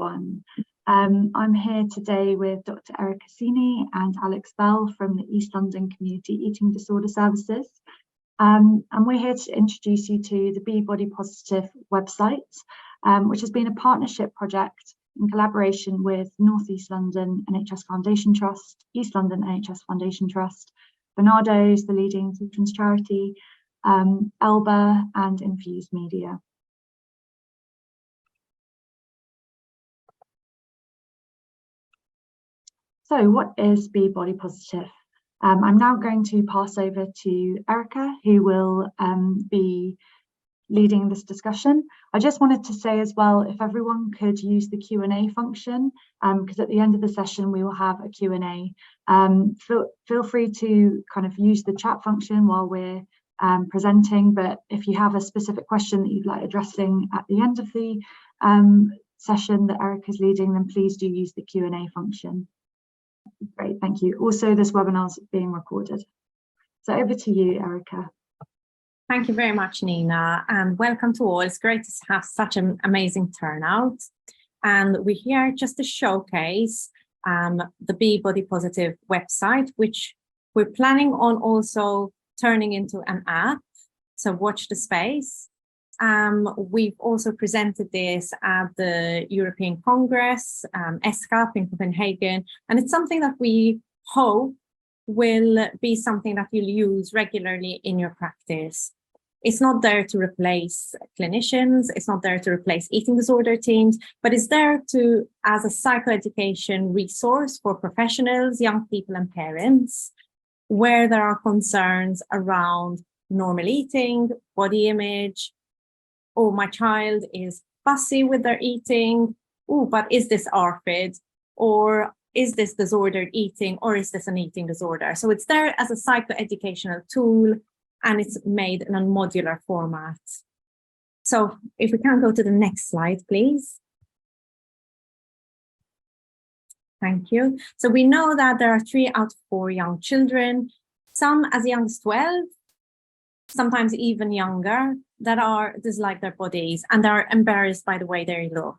everyone. I'm here today with Dr. Erica Cini and Alex Bell from the East London Community Eating Disorder Services. And we're here to introduce you to the Be Body Positive website, which has been a partnership project in collaboration with North East London NHS Foundation Trust, East London NHS Foundation Trust, Bernardo's, the leading children's charity, Elba, and Infused Media. So what is Be Body Positive? I'm now going to pass over to Erica, who will be leading this discussion. I just wanted to say as well, if everyone could use the Q&A function, because at the end of the session we will have a Q&A. Feel free to kind of use the chat function while we're presenting, but if you have a specific question that you'd like addressing at the end of the session that Erica's leading, then please do use the Q&A function. Great, thank you. Also, this webinar is being recorded. So over to you, Erica. Thank you very much, Nina, and welcome to all. It's great to have such an amazing turnout. And we're here just to showcase the Be Body Positive website, which we're planning on also turning into an app. So watch the space. We've also presented this at the European Congress, ESCAP in Copenhagen, and it's something that we hope will be something that you'll use regularly in your practice. It's not there to replace clinicians, it's not there to replace eating disorder teams, but it's there to as a psychoeducation resource for professionals, young people and parents, where there are concerns around normal eating, body image. Oh, my child is fussy with their eating. Oh, but is this ARFID? Or is this disordered eating? Or is this an eating disorder? So it's there as a psychoeducational tool, and it's made in a modular format. So if we can go to the next slide, please. Thank you. So we know that there are 3 out of 4 young children, some as young as 12, sometimes even younger, that are dislike their bodies and are embarrassed by the way they look.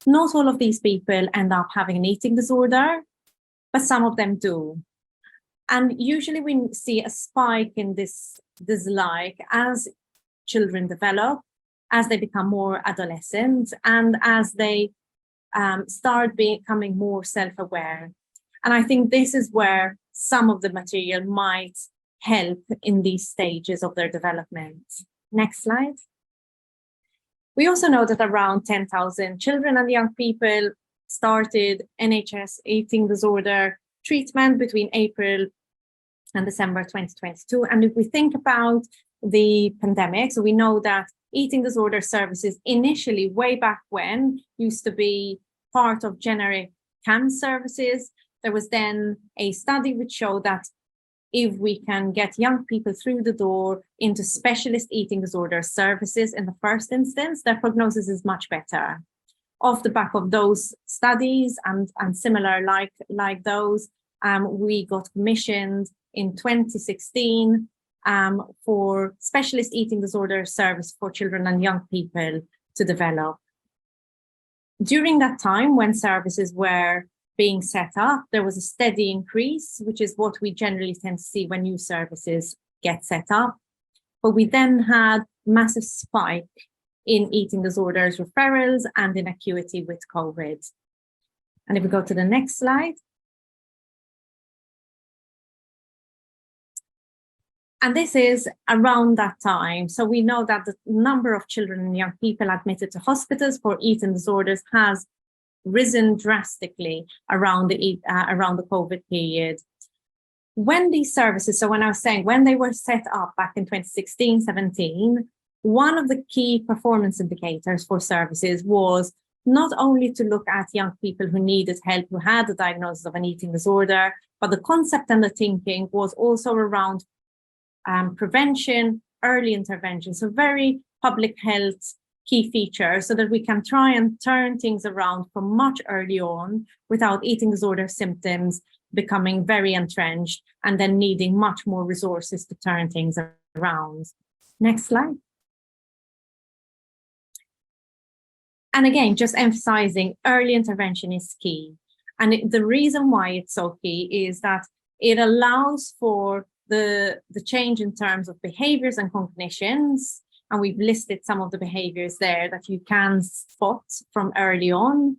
Not all of these people end up having an eating disorder, but some of them do. And usually we see a spike in this dislike as children develop, as they become more adolescent, and as they start becoming more self-aware. And I think this is where some of the material might help in these stages of their development. Next slide. We also know that around 10,000 children and young people started NHS eating disorder treatment between April and December 2022. And if we think about the pandemic, so we know that eating disorder services initially, way back when, used to be part of generic CAM services. There was then a study which showed that if we can get young people through the door into specialist eating disorder services in the first instance, their prognosis is much better. Off the back of those studies and similar like those, we got commissioned in 2016 for specialist eating disorder service for children and young people to develop. During that time, when services were being set up, there was a steady increase, which is what we generally tend to see when new services get set up. But we then had massive spike in eating disorders referrals and in acuity with COVID. And if we go to the next slide. And this is around that time. So we know that the number of children and young people admitted to hospitals for eating disorders has risen drastically around the COVID period. When these services, so when I was saying, when they were set up back in 2016, 17, one of the key performance indicators for services was not only to look at young people who needed help, who had a diagnosis of an eating disorder, but the concept and the thinking was also around prevention, early intervention, so very public health key feature, so that we can try and turn things around from much early on without eating disorder symptoms becoming very entrenched and then needing much more resources to turn things around. Next slide. And again, just emphasizing early intervention is key. And the reason why it's so key is that it allows for the change in terms of behaviors and cognitions. And we've listed some of the behaviors there that you can spot from early on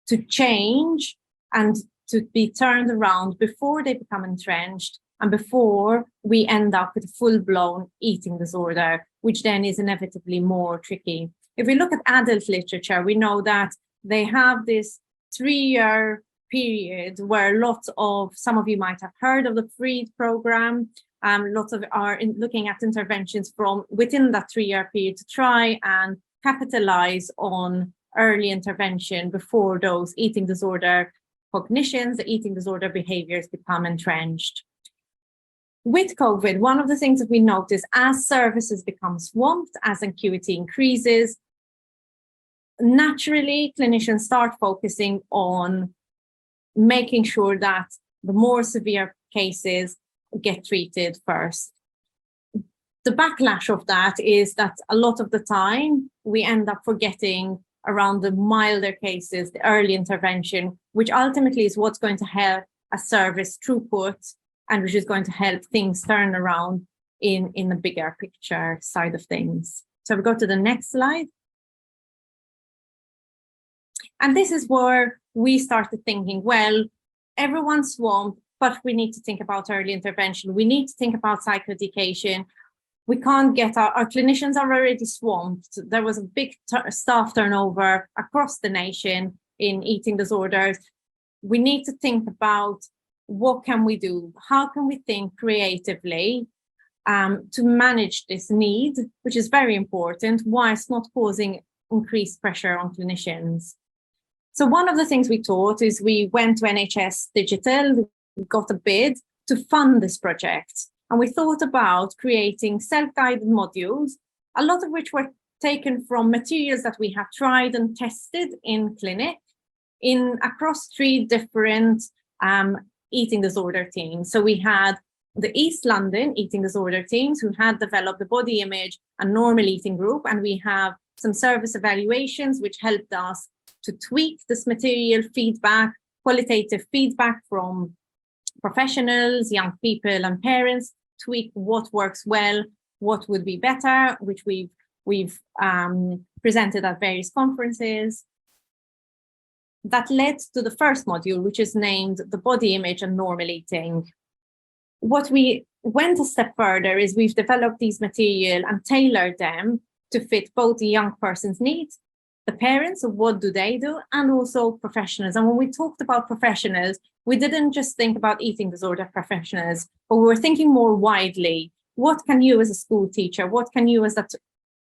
to change and to be turned around before they become entrenched and before we end up with a full-blown eating disorder, which then is inevitably more tricky. If we look at adult literature, we know that they have this 3-year period where lots of, some of you might have heard of the FREED program, lots of are looking at interventions from within that 3-year period to try and capitalize on early intervention before those eating disorder cognitions, the eating disorder behaviors become entrenched. With COVID, one of the things that we notice as services become swamped, as acuity increases, naturally clinicians start focusing on making sure that the more severe cases get treated first. The backlash of that is that a lot of the time we end up forgetting around the milder cases, the early intervention, which ultimately is what's going to help a service throughput and which is going to help things turn around in the bigger picture side of things. So we go to the next slide. And this is where we started thinking, well, everyone's swamped, but we need to think about early intervention. We need to think about psychoeducation. We can't get our clinicians are already swamped. There was a big staff turnover across the nation in eating disorders. We need to think about what can we do? How can we think creatively to manage this need, which is very important, whilst not causing increased pressure on clinicians. So one of the things we taught is we went to NHS Digital, got a bid to fund this project. And we thought about creating self-guided modules, a lot of which were taken from materials that we have tried and tested in clinic across 3 different eating disorder teams. So we had the East London eating disorder teams who had developed the body image and normal eating group. And we have some service evaluations, which helped us to tweak this material feedback, qualitative feedback from professionals, young people and parents, tweak what works well, what would be better, which we've presented at various conferences. That led to the first module, which is named the body image and normal eating. What we went a step further is we've developed these material and tailored them to fit both the young person's needs, the parents, so what do they do, and also professionals. And when we talked about professionals, we didn't just think about eating disorder professionals, but we were thinking more widely. What can you as a school teacher, what can you as a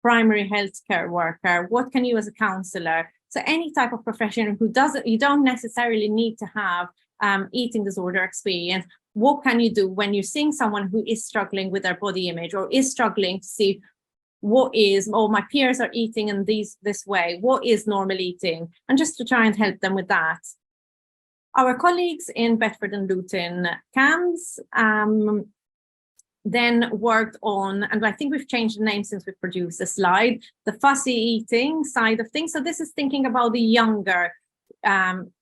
primary healthcare worker, what can you as a counselor? So any type of professional who doesn't, you don't necessarily need to have eating disorder experience. What can you do when you're seeing someone who is struggling with their body image or is struggling to see what is, oh, my peers are eating in this way, what is normal eating? And just to try and help them with that. Our colleagues in Bedford and Luton CAMS then worked on, and I think we've changed the name since we produced the slide, the fussy eating side of things. So this is thinking about the younger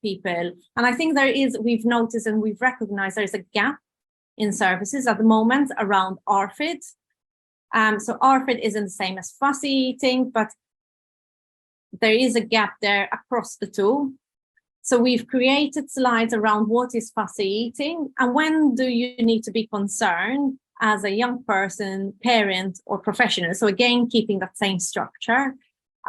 people. And I think we've noticed and we've recognized there's a gap in services at the moment around ARFID. So ARFID isn't the same as fussy eating, but there is a gap there across the two. So we've created slides around what is fussy eating and when do you need to be concerned as a young person, parent, or professional. So again, keeping that same structure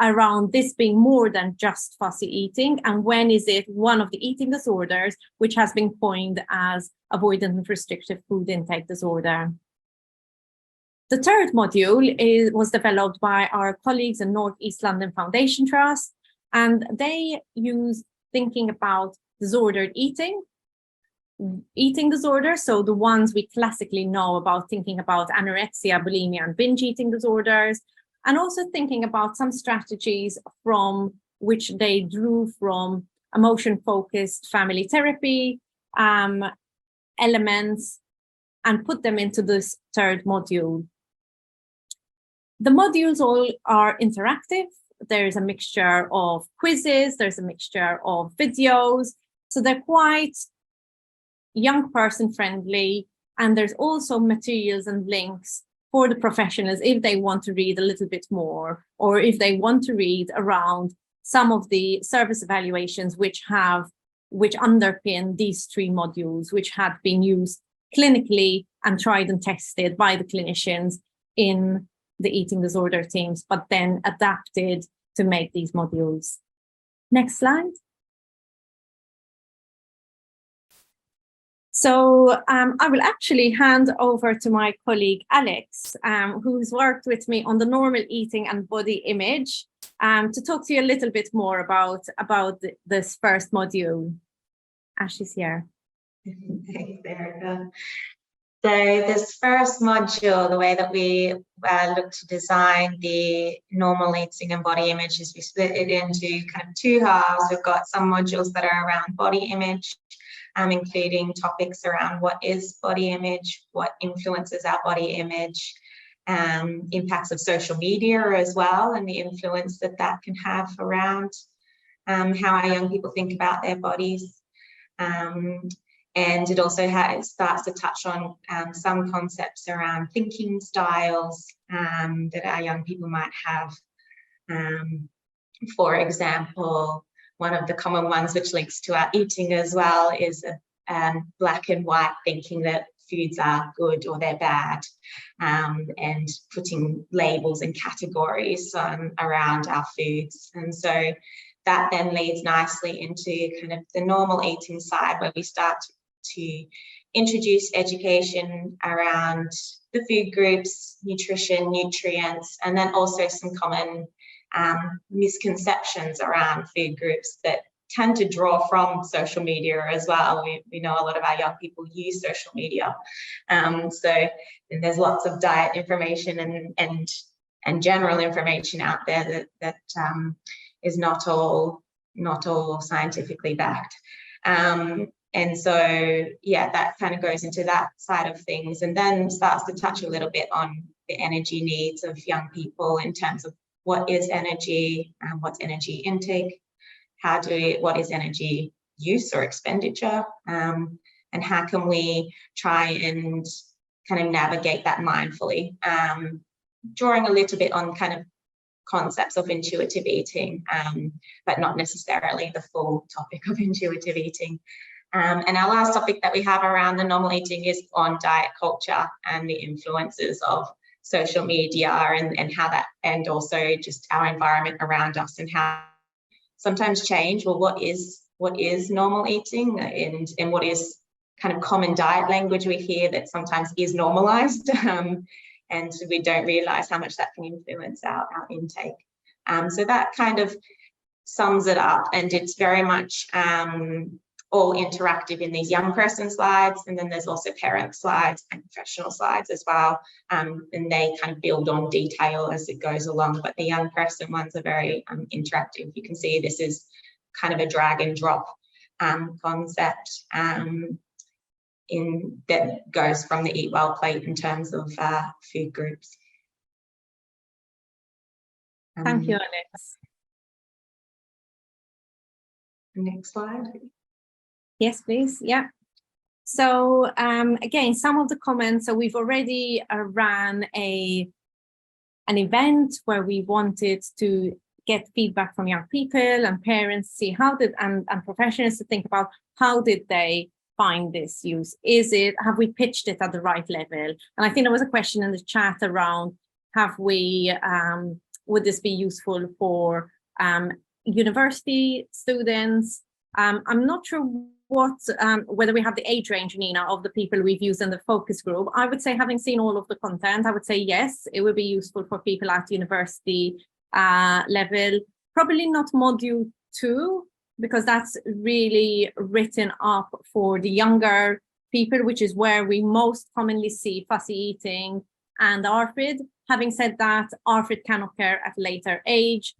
around this being more than just fussy eating, and when is it one of the eating disorders which has been coined as avoidant and restrictive food intake disorder. The third module was developed by our colleagues in North East London Foundation Trust, and they use thinking about disordered eating disorders, so the ones we classically know about, thinking about anorexia, bulimia, and binge eating disorders, and also thinking about some strategies from which they drew from emotion-focused family therapy elements and put them into this third module. The modules all are interactive. there's a mixture of quizzes, there's a mixture of videos. So they're quite young person friendly. And there's also materials and links for the professionals if they want to read a little bit more, or if they want to read around some of the service evaluations which underpin these 3 modules, which have been used clinically and tried and tested by the clinicians in the eating disorder teams, but then adapted to make these modules. Next slide. So I will actually hand over to my colleague Alex, who's worked with me on the normal eating and body image, to talk to you a little bit more about this first module. Ash is here. Thanks, Erica. So this first module, the way that we look to design the normal eating and body image is we split it into kind of 2 halves. We've got some modules that are around body image, including topics around what is body image, what influences our body image, impacts of social media as well, and the influence that that can have around how our young people think about their bodies. And it also starts to touch on some concepts around thinking styles that our young people might have. For example, one of the common ones which links to our eating as well is black and white thinking that foods are good or they're bad, and putting labels and categories around our foods. And so that then leads nicely into kind of the normal eating side, where we start to introduce education around the food groups, nutrition, nutrients, and then also some common misconceptions around food groups that tend to draw from social media as well. We know a lot of our young people use social media. So there's lots of diet information and general information out there that is not all scientifically backed. And so, yeah, that kind of goes into that side of things, and then starts to touch a little bit on the energy needs of young people in terms of what is energy, what's energy intake, what is energy use or expenditure, and how can we try and kind of navigate that mindfully, drawing a little bit on kind of concepts of intuitive eating, but not necessarily the full topic of intuitive eating. And our last topic that we have around the normal eating is on diet culture and the influences of social media and how that, and also just our environment around us and how sometimes change. Well, what is normal eating, and what is kind of common diet language we hear that sometimes is normalized, and we don't realize how much that can influence our intake. So that kind of sums it up, and it's very much all interactive in these young person slides, and then there's also parent slides and professional slides as well, and they kind of build on detail as it goes along, but the young person ones are very interactive. You can see this is kind of a drag and drop concept that goes from the Eat Well plate in terms of food groups. Thank you, Alex. Next slide. Yes, please. Yeah. So again, some of the comments. So we've already ran an event where we wanted to get feedback from young people and parents, see how did and professionals to think about how did they find this use. Have we pitched it at the right level? And I think there was a question in the chat around would this be useful for university students? I'm not sure whether we have the age range, Nina, of the people we've used in the focus group. I would say, having seen all of the content, I would say yes, it would be useful for people at university level. Probably not module 2, because that's really written up for the younger people, which is where we most commonly see fussy eating and ARFID. Having said that, ARFID can occur at a later age,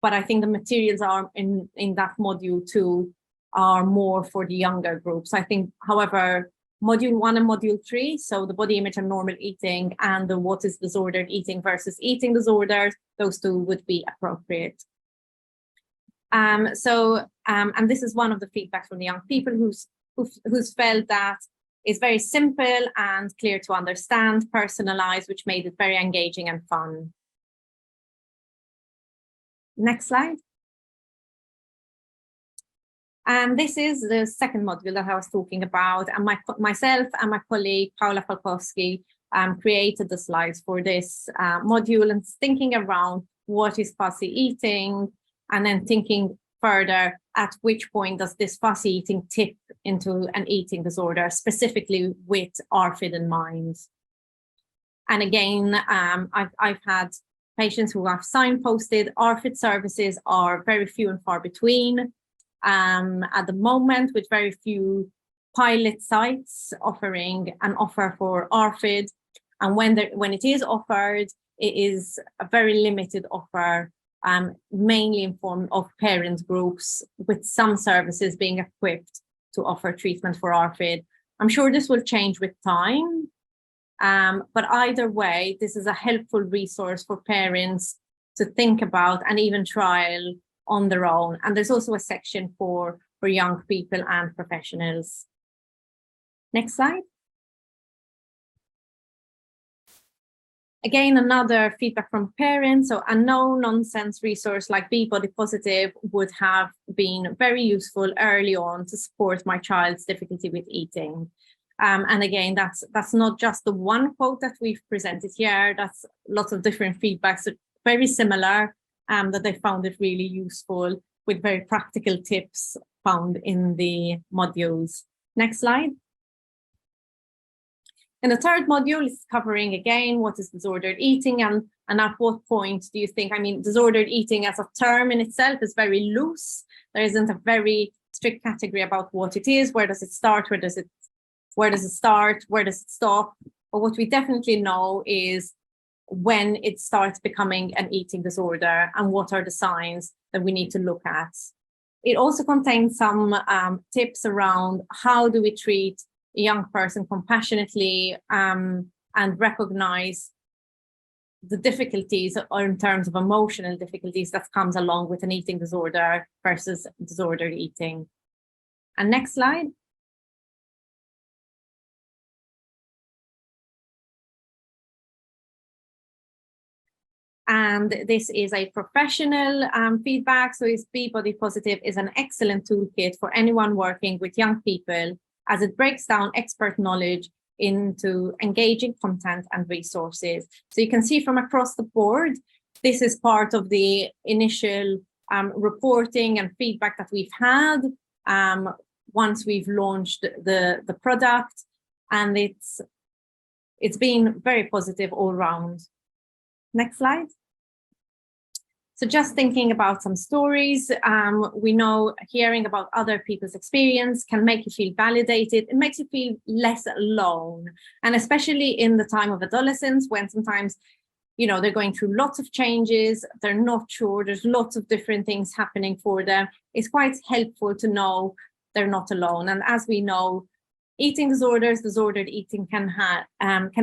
but I think the materials are in that module 2 are more for the younger groups. I think, however, Module 1 and Module 3, so the body image and normal eating, and the what is disordered eating versus eating disorders, those two would be appropriate. And this is one of the feedback from the young people who's felt that it's very simple and clear to understand, personalized, which made it very engaging and fun. Next slide. And this is the second module that I was talking about, and myself and my colleague Paula Falkowski created the slides for this module, and thinking around what is fussy eating, and then thinking further at which point does this fussy eating tip into an eating disorder, specifically with ARFID in mind. And again, I've had patients who have signposted. ARFID services are very few and far between at the moment, with very few pilot sites offering an offer for ARFID. And when it is offered, it is a very limited offer, mainly in form of parent groups, with some services being equipped to offer treatment for ARFID. I'm sure this will change with time, but either way, this is a helpful resource for parents to think about and even trial on their own. And there's also a section for young people and professionals. Next slide. Again, another feedback from parents. So a no-nonsense resource like Be Body Positive would have been very useful early on to support my child's difficulty with eating. And again, that's not just the one quote that we've presented here. That's lots of different feedbacks, very similar, that they found it really useful, with very practical tips found in the modules. Next slide. In the third module, it's covering again what is disordered eating, and at what point do you think, I mean, disordered eating as a term in itself is very loose. There isn't a very strict category about what it is. Where does it start? Where does it start? Where does it stop? But what we definitely know is when it starts becoming an eating disorder, and what are the signs that we need to look at. It also contains some tips around how do we treat a young person compassionately, and recognize the difficulties, or in terms of emotional difficulties, that comes along with an eating disorder versus disordered eating. And next slide. And this is a professional feedback. So Be Body Positive is an excellent toolkit for anyone working with young people, as it breaks down expert knowledge into engaging content and resources. So you can see from across the board, this is part of the initial reporting and feedback that we've had once we've launched the product, and it's been very positive all round. Next slide. So just thinking about some stories, we know hearing about other people's experience can make you feel validated. It makes you feel less alone. And especially in the time of adolescence, when sometimes, you know, they're going through lots of changes, they're not sure, there's lots of different things happening for them. It's quite helpful to know they're not alone. And as we know, eating disorders, disordered eating can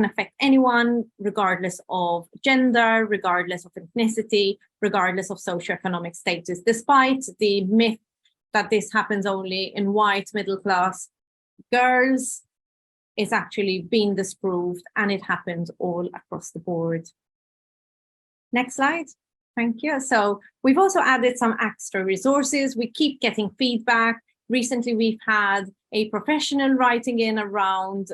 affect anyone, regardless of gender, regardless of ethnicity, regardless of socioeconomic status, despite the myth that this happens only in white middle-class girls. It's actually been disproved, and it happens all across the board. Next slide. Thank you. So we've also added some extra resources. We keep getting feedback. Recently, we've had a professional writing in around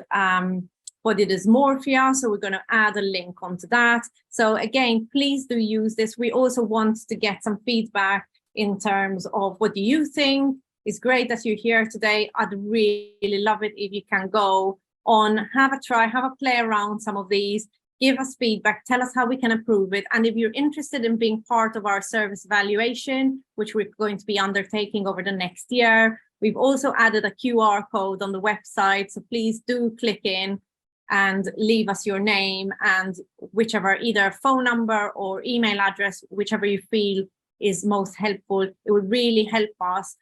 body dysmorphia, so we're going to add a link onto that. So again, please do use this. We also want to get some feedback in terms of what do you think. It's great that you're here today. I'd really love it if you can go on, have a try, have a play around some of these, give us feedback, tell us how we can improve it. And if you're interested in being part of our service evaluation, which we're going to be undertaking over the next year, we've also added a QR code on the website. So please do click in and leave us your name and whichever, either phone number or email address, whichever you feel is most helpful. It would really help us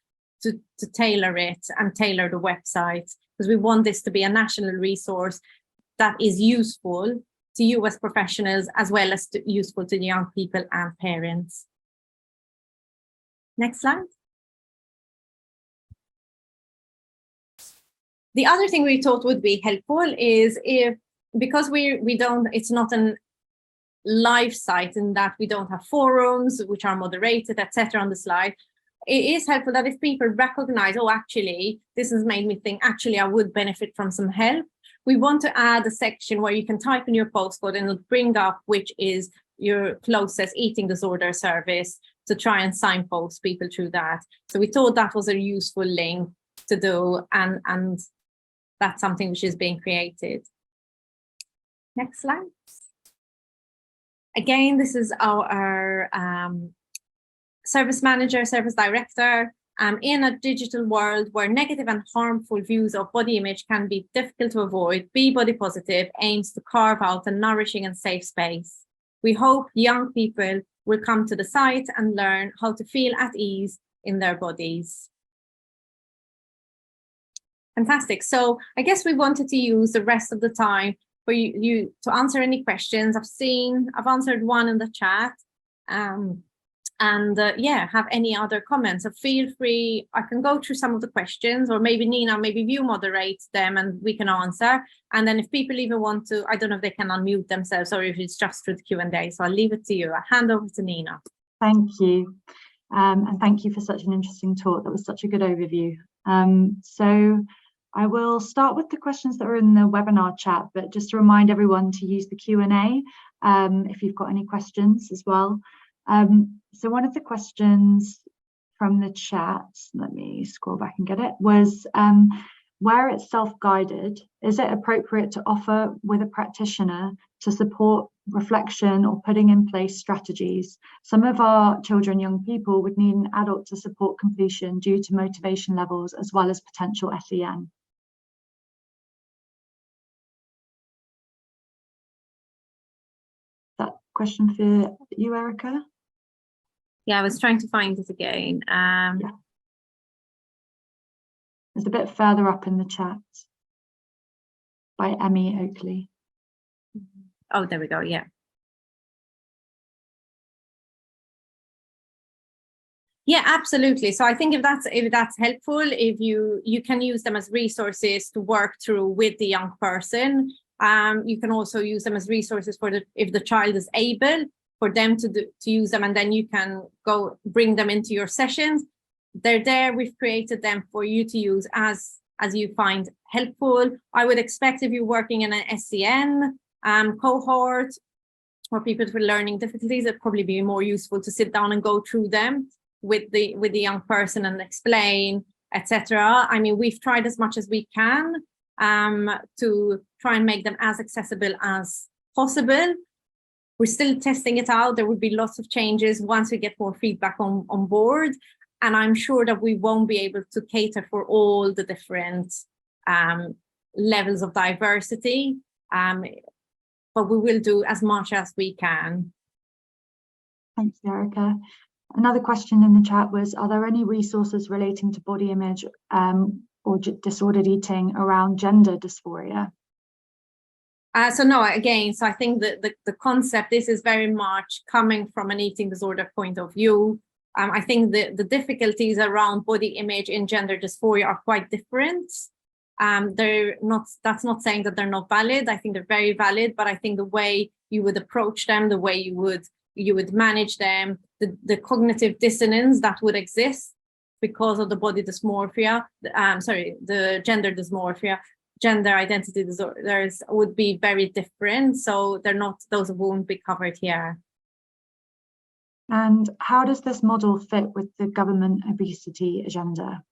to tailor it and tailor the website, because we want this to be a national resource that is useful to you as professionals, as well as useful to young people and parents. Next slide. The other thing we thought would be helpful is because we don't, it's not a live site in that we don't have forums which are moderated, etc. on the slide. It is helpful that if people recognize, oh, actually, this has made me think, actually, I would benefit from some help. We want to add a section where you can type in your postcode and it'll bring up which is your closest eating disorder service, to try and signpost people through that. So we thought that was a useful link to do, and that's something which is being created. Next slide. Again, this is our service manager, service director. In a digital world where negative and harmful views of body image can be difficult to avoid, Be Body Positive aims to carve out a nourishing and safe space. We hope young people will come to the site and learn how to feel at ease in their bodies. Fantastic. So I guess we wanted to use the rest of the time for you to answer any questions. I've answered one in the chat. Yeah, have any other comments. So feel free, I can go through some of the questions, or maybe Nina, maybe you moderate them and we can answer. And then if people even want to, I don't know if they can unmute themselves or if it's just through the Q&A. So I'll leave it to you. I hand over to Nina. Thank you. And thank you for such an interesting talk. That was such a good overview. So I will start with the questions that are in the webinar chat, but just to remind everyone to use the Q&A if you've got any questions as well. So one of the questions from the chat, let me scroll back and get it, was where it's self-guided, is it appropriate to offer with a practitioner to support reflection or putting in place strategies? Some of our children, young people would need an adult to support completion due to motivation levels as well as potential SEN. That question for you, Erica? Yeah, I was trying to find it again. Yeah. It's a bit further up in the chat by Emmy Oakley. Oh, there we go. Yeah. Yeah, absolutely. So I think if that's helpful, if you can use them as resources to work through with the young person. You can also use them as resources for if the child is able, for them to use them, and then you can go bring them into your sessions. They're there. We've created them for you to use as you find helpful. I would expect if you're working in an SEN cohort or people with learning difficulties, it'd probably be more useful to sit down and go through them with the young person and explain, etc. I mean, we've tried as much as we can to try and make them as accessible as possible. We're still testing it out. There will be lots of changes once we get more feedback on board. And I'm sure that we won't be able to cater for all the different levels of diversity, but we will do as much as we can. Thanks, Erica. Another question in the chat was, are there any resources relating to body image or disordered eating around gender dysphoria? So no, again, so I think that the concept, this is very much coming from an eating disorder point of view. I think the difficulties around body image in gender dysphoria are quite different. That's not saying that they're not valid. I think they're very valid, but I think the way you would approach them, the way you would manage them, the cognitive dissonance that would exist because of the body dysmorphia, the gender dysmorphia, gender identity disorders would be very different. So those won't be covered here. And how does this model fit with the government obesity agenda?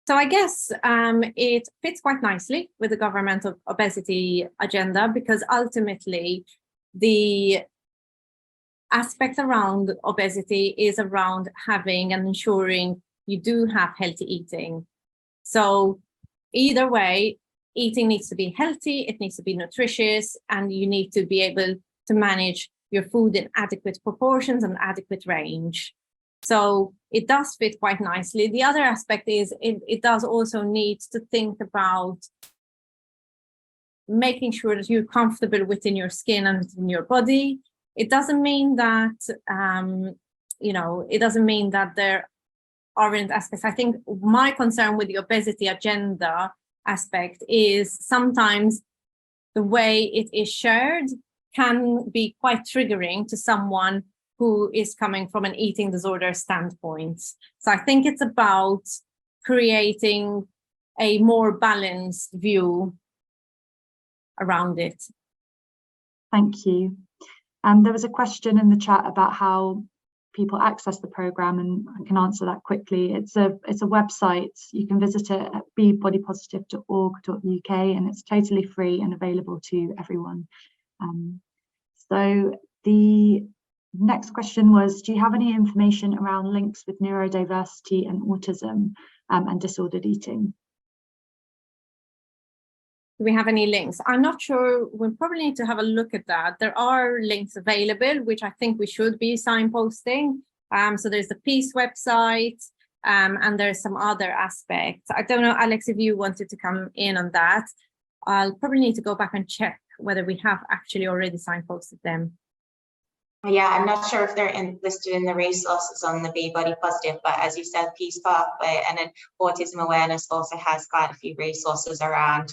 So I guess it fits quite nicely with the government obesity agenda, because ultimately the aspect around obesity is around having and ensuring you do have healthy eating. So either way, eating needs to be healthy, it needs to be nutritious, and you need to be able to manage your food in adequate proportions and adequate range. So it does fit quite nicely. The other aspect is it does also need to think about making sure that you're comfortable within your skin and within your body. It doesn't mean that, it doesn't mean that there aren't aspects. I think my concern with the obesity agenda aspect is sometimes the way it is shared can be quite triggering to someone who is coming from an eating disorder standpoint. So I think it's about creating a more balanced view around it. Thank you. There was a question in the chat about how people access the programme, and I can answer that quickly. It's a website. You can visit it at bebodypositive.org.uk, and it's totally free and available to everyone. So the next question was, do you have any information around links with neurodiversity and autism and disordered eating? Do we have any links? I'm not sure. We'll probably need to have a look at that. There are links available, which I think we should be signposting. So there's the Peace website, and there's some other aspects. I don't know, Alex, if you wanted to come in on that. I'll probably need to go back and check whether we have actually already signposted them. Yeah, I'm not sure if they're listed in the resources on the Be Body Positive, but as you said, Peace Pathway and then Autism Awareness also has quite a few resources around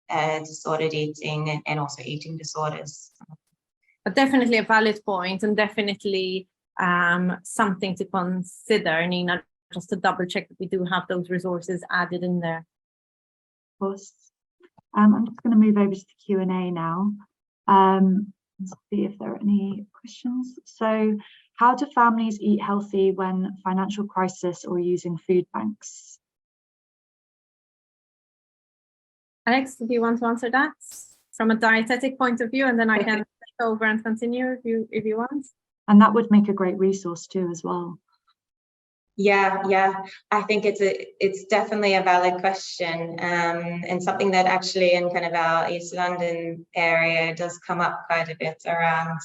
disordered eating and also eating disorders. But definitely a valid point, and definitely something to consider, Nina, just to double check that we do have those resources added in there. Of course. I'm just going to move over to the Q&A now. Let's see if there are any questions. So, how do families eat healthy when financial crisis or using food banks? Alex, do you want to answer that from a dietetic point of view, and then I can take over and continue if you want? And that would make a great resource too, as well. Yeah, I think it's definitely a valid question, and something that actually in kind of our East London area does come up quite a bit around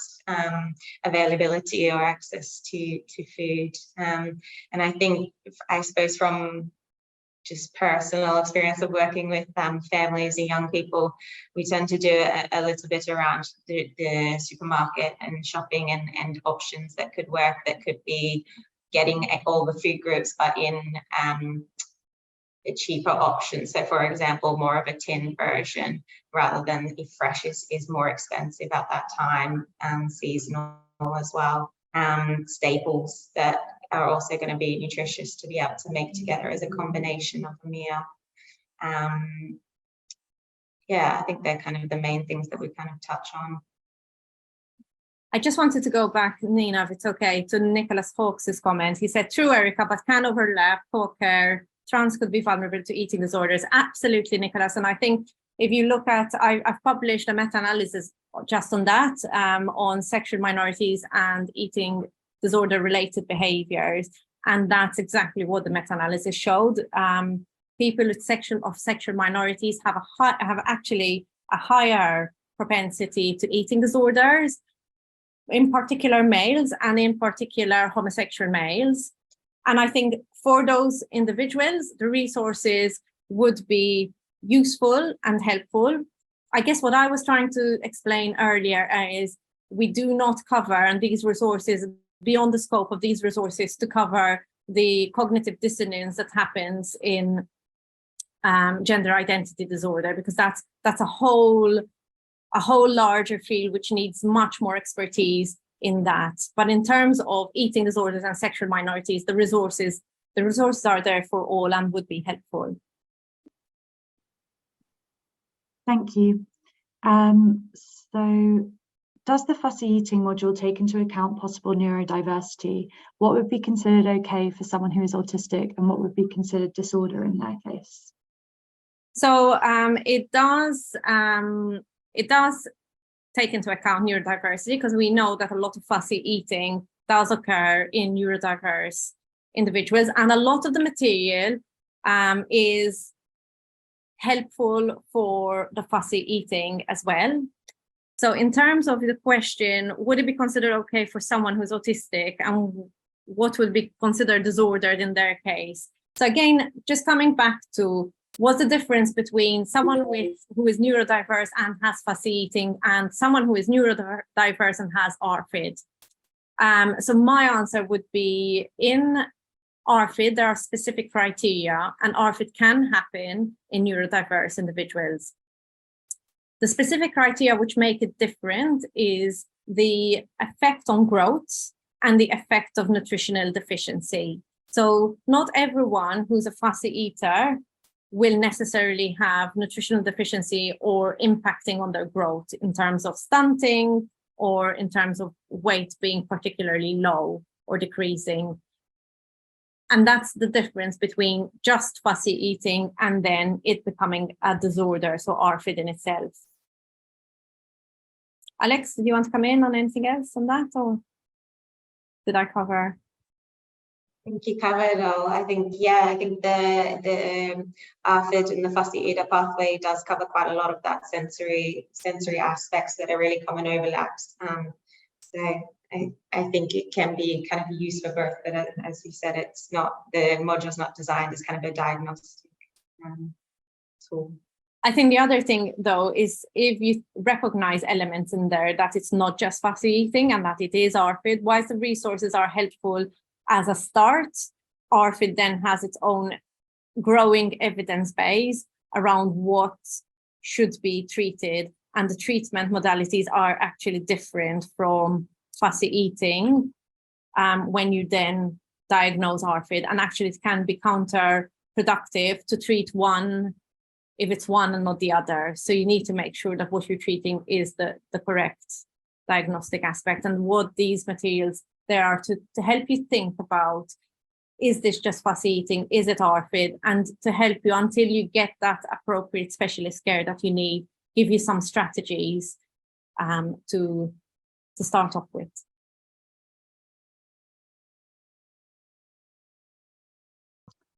availability or access to food. And I think, I suppose, from just personal experience of working with families and young people, we tend to do a little bit around the supermarket and shopping and options that could work, that could be getting all the food groups, but in a cheaper option. So, for example, more of a tin version rather than if fresh is more expensive at that time, seasonal as well. Staples that are also going to be nutritious to be able to make together as a combination of a meal. Yeah, I think they're kind of the main things that we kind of touch on. I just wanted to go back, Nina, if it's okay, to Nicholas Hawkes' comment. He said, true, Erica, but can overlap, co-care, trans could be vulnerable to eating disorders. Absolutely, Nicholas. And I think if you look at, I've published a meta-analysis just on that, on sexual minorities and eating disorder-related behaviors. And that's exactly what the meta-analysis showed. People with sexual minorities have actually a higher propensity to eating disorders, in particular males and in particular homosexual males. And I think for those individuals, the resources would be useful and helpful. I guess what I was trying to explain earlier is we do not cover, and these resources, beyond the scope of these resources, to cover the cognitive dissonance that happens in gender identity disorder, because that's a whole larger field which needs much more expertise in that. But in terms of eating disorders and sexual minorities, the resources are there for all and would be helpful. Thank you. So does the fussy eating module take into account possible neurodiversity? What would be considered okay for someone who is autistic, and what would be considered disorder in their case? So it does take into account neurodiversity, because we know that a lot of fussy eating does occur in neurodiverse individuals, and a lot of the material is helpful for the fussy eating as well. So in terms of the question, would it be considered okay for someone who's autistic, and what would be considered disordered in their case. So again, just coming back to what's the difference between someone who is neurodiverse and has fussy eating and someone who is neurodiverse and has ARFID. So my answer would be, in ARFID, there are specific criteria, and ARFID can happen in neurodiverse individuals. The specific criteria which make it different is the effect on growth and the effect of nutritional deficiency. So not everyone who's a fussy eater will necessarily have nutritional deficiency or impacting on their growth in terms of stunting or in terms of weight being particularly low or decreasing. And that's the difference between just fussy eating and then it becoming a disorder, so ARFID in itself. Alex, do you want to come in on anything else on that, or did I cover? I think you covered it all. I think, yeah, I think the ARFID and the fussy eater pathway does cover quite a lot of that sensory aspects that are really common overlaps. So I think it can be kind of used for both, but as you said, it's not, the module's not designed as kind of a diagnostic tool. I think the other thing, though, is if you recognize elements in there that it's not just fussy eating and that it is ARFID, whilst the resources are helpful as a start, ARFID then has its own growing evidence base around what should be treated, and the treatment modalities are actually different from fussy eating when you then diagnose ARFID, and actually it can be counterproductive to treat one if it's one and not the other. So you need to make sure that what you're treating is the correct diagnostic aspect, and what these materials there are to help you think about, is this just fussy eating, is it ARFID, and to help you until you get that appropriate specialist care that you need, give you some strategies to start off with.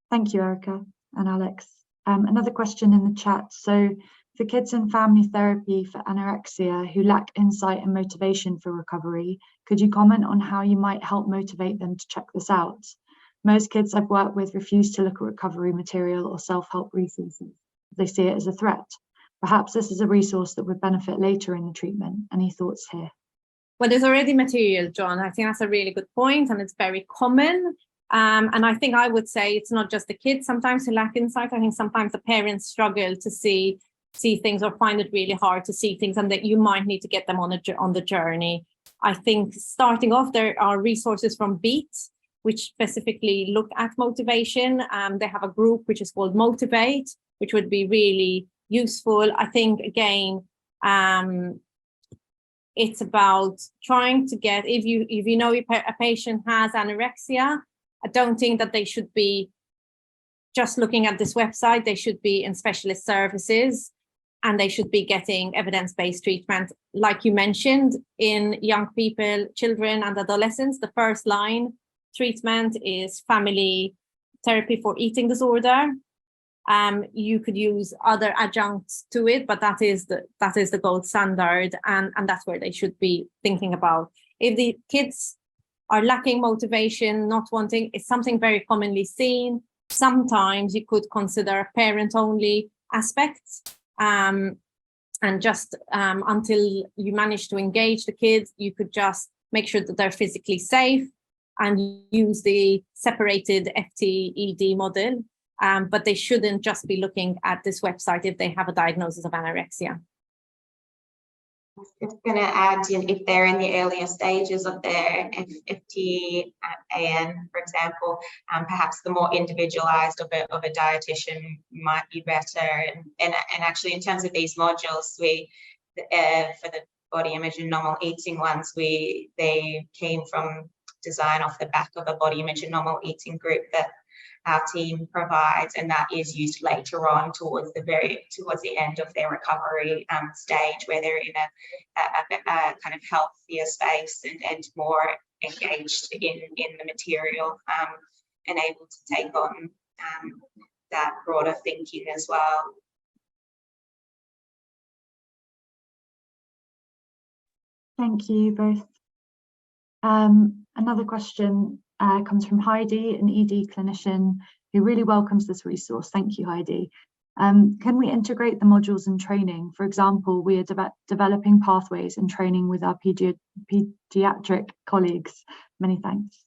Thank you, Erica and Alex. Another question in the chat. So for kids in family therapy for anorexia who lack insight and motivation for recovery, could you comment on how you might help motivate them to check this out? Most kids I've worked with refuse to look at recovery material or self-help resources. They see it as a threat. Perhaps this is a resource that would benefit later in the treatment. Any thoughts here? Well, there's already material, John. I think that's a really good point, and it's very common. And I think I would say it's not just the kids sometimes who lack insight. I think sometimes the parents struggle to see things or find it really hard to see things, and that you might need to get them on the journey. I think starting off, there are resources from BEAT, which specifically look at motivation. They have a group which is called Motivate, which would be really useful. I think, again, it's about trying to get, if you know a patient has anorexia, I don't think that they should be just looking at this website. They should be in specialist services, and they should be getting evidence-based treatment. Like you mentioned, in young people, children and adolescents, the first line treatment is family therapy for eating disorder. You could use other adjuncts to it, but that is the gold standard, and that's where they should be thinking about. If the kids are lacking motivation, not wanting, it's something very commonly seen. Sometimes you could consider a parent-only aspect, and just until you manage to engage the kids, you could just make sure that they're physically safe and use the separated FTED model. But they shouldn't just be looking at this website if they have a diagnosis of anorexia. It's going to add, if they're in the earlier stages of their FTAN, for example, perhaps the more individualized of a dietitian might be better. And actually, in terms of these modules, we for the body image and normal eating ones, they came from design off the back of a body image and normal eating group that our team provides, and that is used later on towards the end of their recovery stage, where they're in a kind of healthier space and more engaged in the material, and able to take on that broader thinking as well. Thank you both. Another question. comes from Heidi, an ED clinician who really welcomes this resource. Thank you, Heidi. Can we integrate the modules in training? For example, we are developing pathways and training with our paediatric colleagues. Many thanks.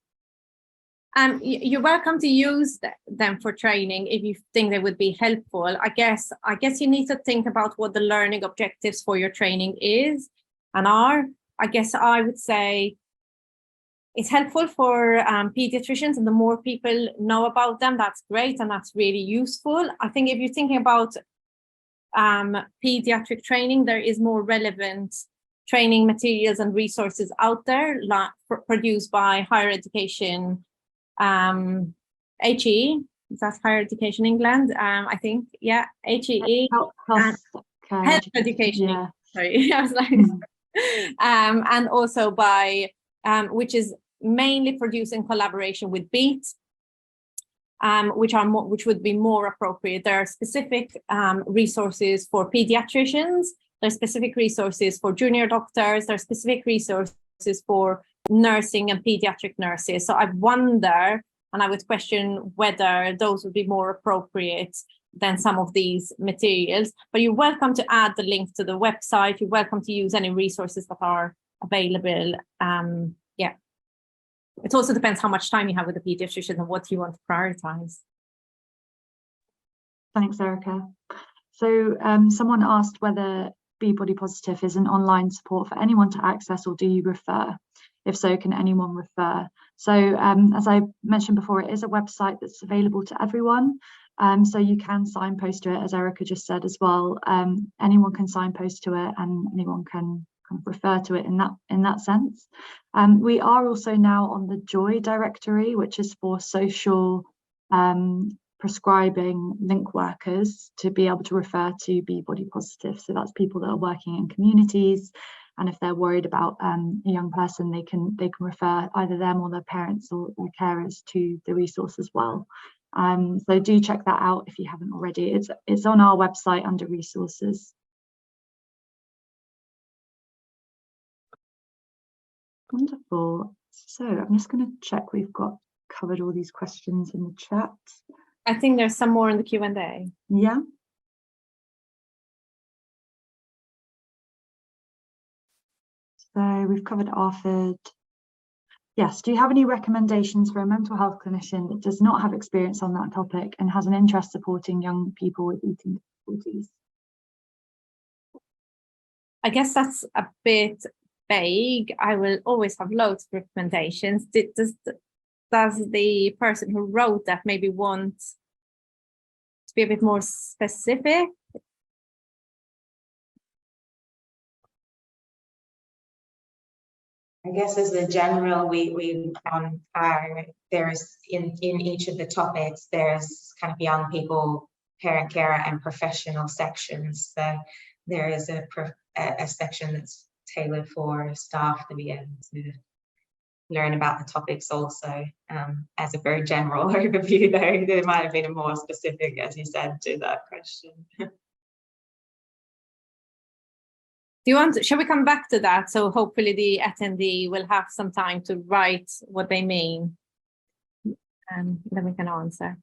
You're welcome to use them for training if you think they would be helpful. I guess you need to think about what the learning objectives for your training is and are. I guess I would say it's helpful for pediatricians, and the more people know about them, that's great, and that's really useful. I think if you're thinking about pediatric training, there is more relevant training materials and resources out there produced by higher education, HE, is that higher education England? I think, yeah, HEE, health education. Yeah. Sorry, I was like, and also by which is mainly produced in collaboration with BEAT, which would be more appropriate. There are specific resources for pediatricians. There are specific resources for junior doctors. There are specific resources for nursing and pediatric nurses. So I wonder, and I would question whether those would be more appropriate than some of these materials. But you're welcome to add the link to the website. You're welcome to use any resources that are available. Yeah. It also depends how much time you have with the pediatrician and what you want to prioritize. Thanks, Erica. So someone asked whether Be Body Positive is an online support for anyone to access, or do you refer? If so, can anyone refer? So as I mentioned before, it is a website that's available to everyone. So you can signpost to it, as Erica just said as well. Anyone can signpost to it, and anyone can kind of refer to it in that sense. We are also now on the JOY directory, which is for social prescribing link workers to be able to refer to Be Body Positive. So that's people that are working in communities, and if they're worried about a young person, they can refer either them or their parents or carers to the resource as well. So do check that out if you haven't already. It's on our website under resources. Wonderful. So I'm just going to check we've got covered all these questions in the chat. I think there's some more in the Q&A. Yeah. So we've covered ARFID. Yes. Do you have any recommendations for a mental health clinician that does not have experience on that topic and has an interest supporting young people with eating difficulties? I guess that's a bit vague. I will always have loads of recommendations. Does the person who wrote that maybe want to be a bit more specific? I guess as a general, we there's in each of the topics, there's kind of young people, parent care and professional sections. So there is a section that's tailored for staff to be able to learn about the topics also. As a very general overview, though, there might have been a more specific, as you said, to that question. Shall we come back to that? So hopefully the attendee will have some time to write what they mean, and then we can answer.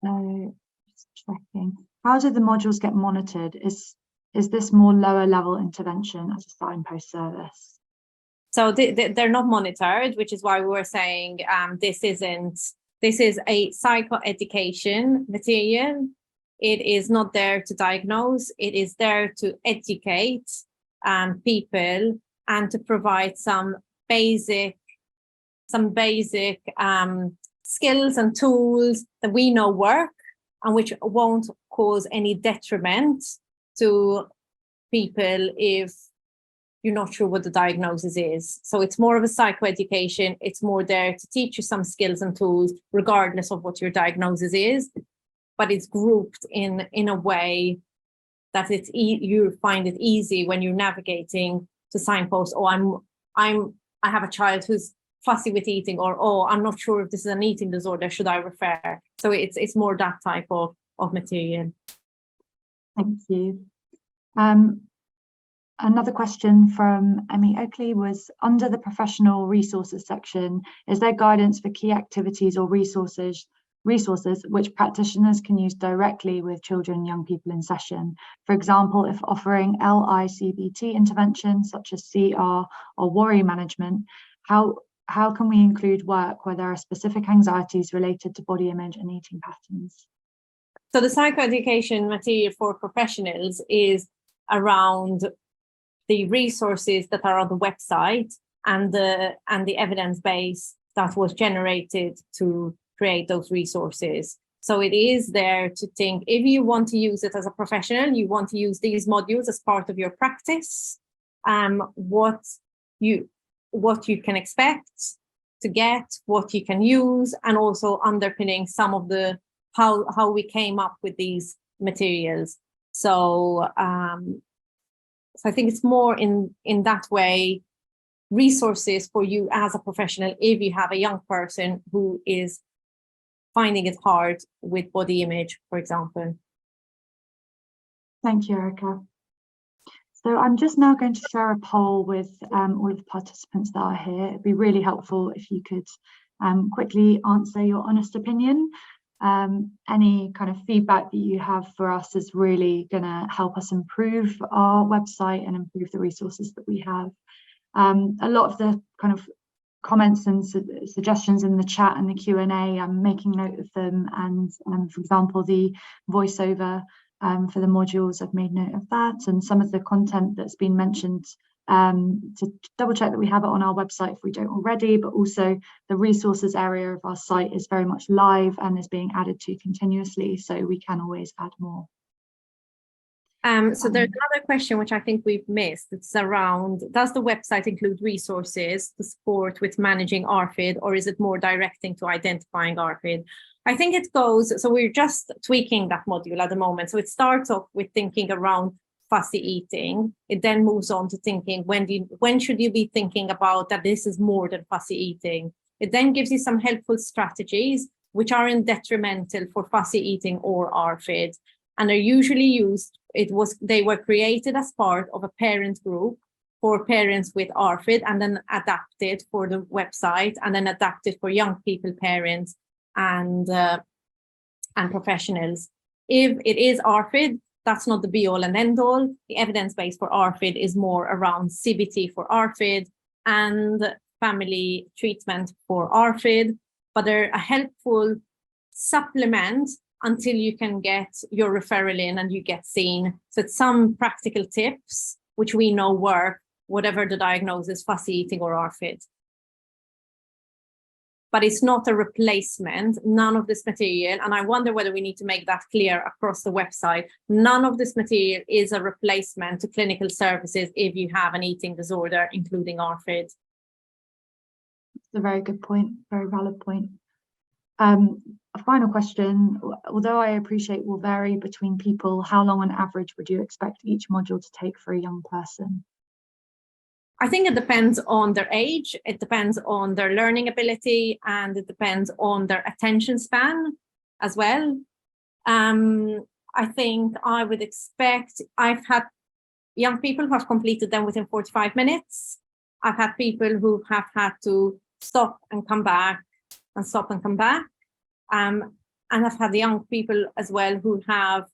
Just checking. How do the modules get monitored? Is this more lower level intervention as a signpost service? So they're not monitored, which is why we were saying this is a psychoeducation material. It is not there to diagnose. It is there to educate people and to provide some basic skills and tools that we know work and which won't cause any detriment to people if you're not sure what the diagnosis is. So it's more of a psychoeducation. It's more there to teach you some skills and tools, regardless of what your diagnosis is. But it's grouped in a way that you find it easy when you're navigating to signpost. Oh, I have a child who's fussy with eating, or oh, I'm not sure if this is an eating disorder. Should I refer? So it's more that type of material. Thank you. another question from Emmy Oakley was, under the professional resources section, is there guidance for key activities or resources which practitioners can use directly with children and young people in session? For example, if offering LICBT interventions such as CR or worry management, how can we include work where there are specific anxieties related to body image and eating patterns? So the psychoeducation material for professionals is around the resources that are on the website and the evidence base that was generated to create those resources. So it is there to think, if you want to use it as a professional, you want to use these modules as part of your practice, what you can expect to get, what you can use, and also underpinning some of the how we came up with these materials. So I think it's more in that way, resources for you as a professional if you have a young person who is finding it hard with body image, for example. Thank you, Erica. So I'm just now going to share a poll with all of the participants that are here. It'd be really helpful if you could quickly answer your honest opinion. Any kind of feedback that you have for us is really going to help us improve our website and improve the resources that we have. A lot of the kind of comments and suggestions in the chat and the Q&A, I'm making note of them, and for example, the voiceover for the modules, I've made note of that, and some of the content that's been mentioned, to double check that we have it on our website if we don't already, but also the resources area of our site is very much live and is being added to continuously, so we can always add more. So there's another question which I think we've missed. It's around, does the website include resources to support with managing ARFID, or is it more directing to identifying ARFID? I think it goes, so we're just tweaking that module at the moment. So it starts off with thinking around fussy eating. It then moves on to thinking, when should you be thinking about that this is more than fussy eating? It then gives you some helpful strategies which aren't detrimental for fussy eating or ARFID. And they're usually used, they were created as part of a parent group for parents with ARFID, and then adapted for the website, and then adapted for young people, parents, and professionals. If it is ARFID, that's not the be all and end all. The evidence base for ARFID is more around CBT for ARFID and family treatment for ARFID, but they're a helpful supplement until you can get your referral in and you get seen. So it's some practical tips which we know work, whatever the diagnosis, fussy eating or ARFID. But it's not a replacement, none of this material, and I wonder whether we need to make that clear across the website. None of this material is a replacement to clinical services if you have an eating disorder, including ARFID. That's a very good point, very valid point. A final question, although I appreciate will vary between people, how long on average would you expect each module to take for a young person? I think it depends on their age, it depends on their learning ability, and it depends on their attention span as well. I think I would expect, I've had young people who have completed them within 45 minutes. I've had people who have had to stop and come back and stop and come back. And I've had young people as well who have,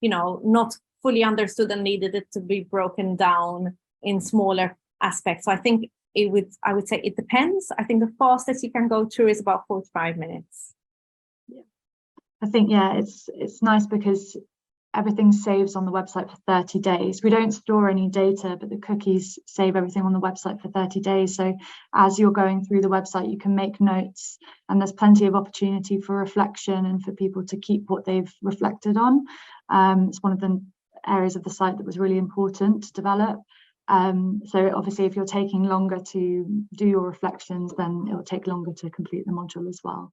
not fully understood and needed it to be broken down in smaller aspects. So I think I would say it depends. I think the fastest you can go through is about 45 minutes. Yeah, I think, it's nice because everything saves on the website for 30 days. We don't store any data, but the cookies save everything on the website for 30 days. So as you're going through the website, you can make notes, and there's plenty of opportunity for reflection and for people to keep what they've reflected on. It's one of the areas of the site that was really important to develop. So obviously, if you're taking longer to do your reflections, then it will take longer to complete the module as well.